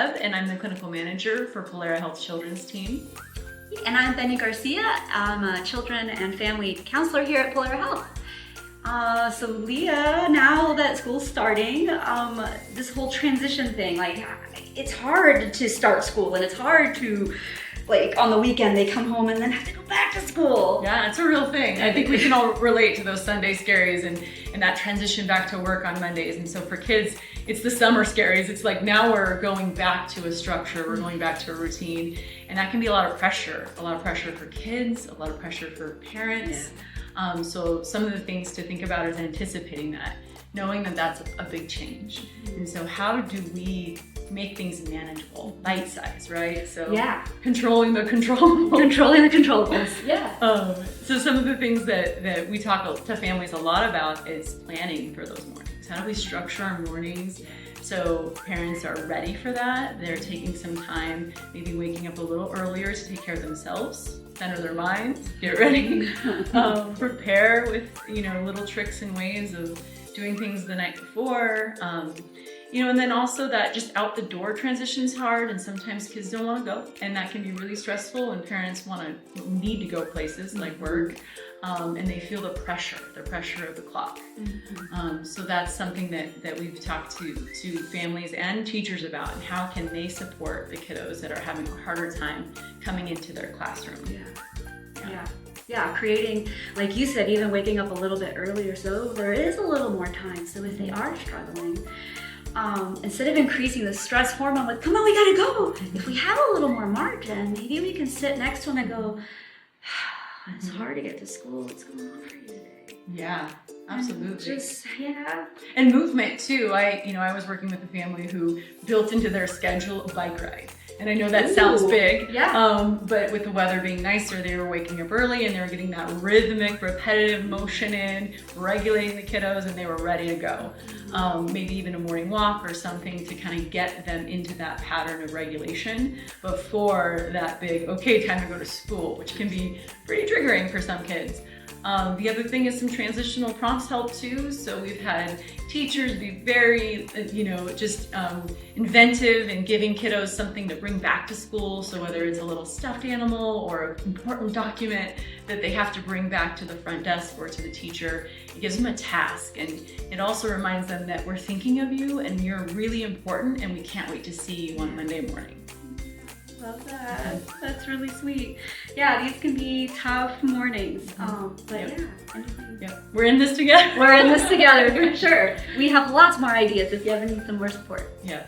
Webb, and I'm the clinical manager for Polara Health Children's Team. And I'm Beni Garcia. I'm a children and family counselor here at Polara Health. So Leah, now that school's starting, this whole transition thing, like it's hard to start school and it's hard to, like on the weekend they come home and then have to go back to school. Yeah, it's a real thing. I think we can all relate to those Sunday scaries and that transition back to work on Mondays. And so for kids, it's the summer scaries. It's like now we're going back to a structure, we're going back to a routine, and that can be a lot of pressure for kids, a lot of pressure for parents. Yeah. So some of the things to think about is anticipating that, knowing that that's a big change. And so how do we make things manageable, bite-sized, right? So controlling the controllables. Controlling the controllables, yeah. So some of the things that we talk to families a lot about is planning for those mornings. How do we structure our mornings so parents are ready for that? They're taking some time, maybe waking up a little earlier to take care of themselves, center their minds, get ready, prepare with little tricks and ways of doing things the night before. And then also that just out the door transition is hard, and sometimes kids don't want to go, and that can be really stressful, and parents need to go places like work, and they feel the pressure of the clock. So that's something that we've talked to families and teachers about, and how can they support the kiddos that are having a harder time coming into their classroom. Yeah, creating, like you said, even waking up a little bit earlier so there is a little more time. So if they are struggling, instead of increasing the stress hormone with, come on, we gotta go. If we have a little more margin, maybe we can sit next to them and go, it's hard to get to school. What's going on for you today? Yeah, absolutely. And And movement too. I was working with a family who built into their schedule a bike ride. And I know that sounds big, but with the weather being nicer, they were waking up early and they were getting that rhythmic, repetitive motion in, regulating the kiddos, and they were ready to go. Maybe even a morning walk or something to kind of get them into that pattern of regulation before that big, okay, time to go to school, which can be pretty triggering for some kids. The other thing is some transitional prompts help too. So we've had teachers be very, inventive in giving kiddos something to bring back to school. So whether it's a little stuffed animal or an important document that they have to bring back to the front desk or to the teacher, it gives them a task. And it also reminds them that we're thinking of you and you're really important and we can't wait to see you on Monday morning. Love that. That's really sweet. Yeah, these can be tough mornings. We're in this together. We're in this together for sure. We have lots more ideas if you ever need some more support. Yeah.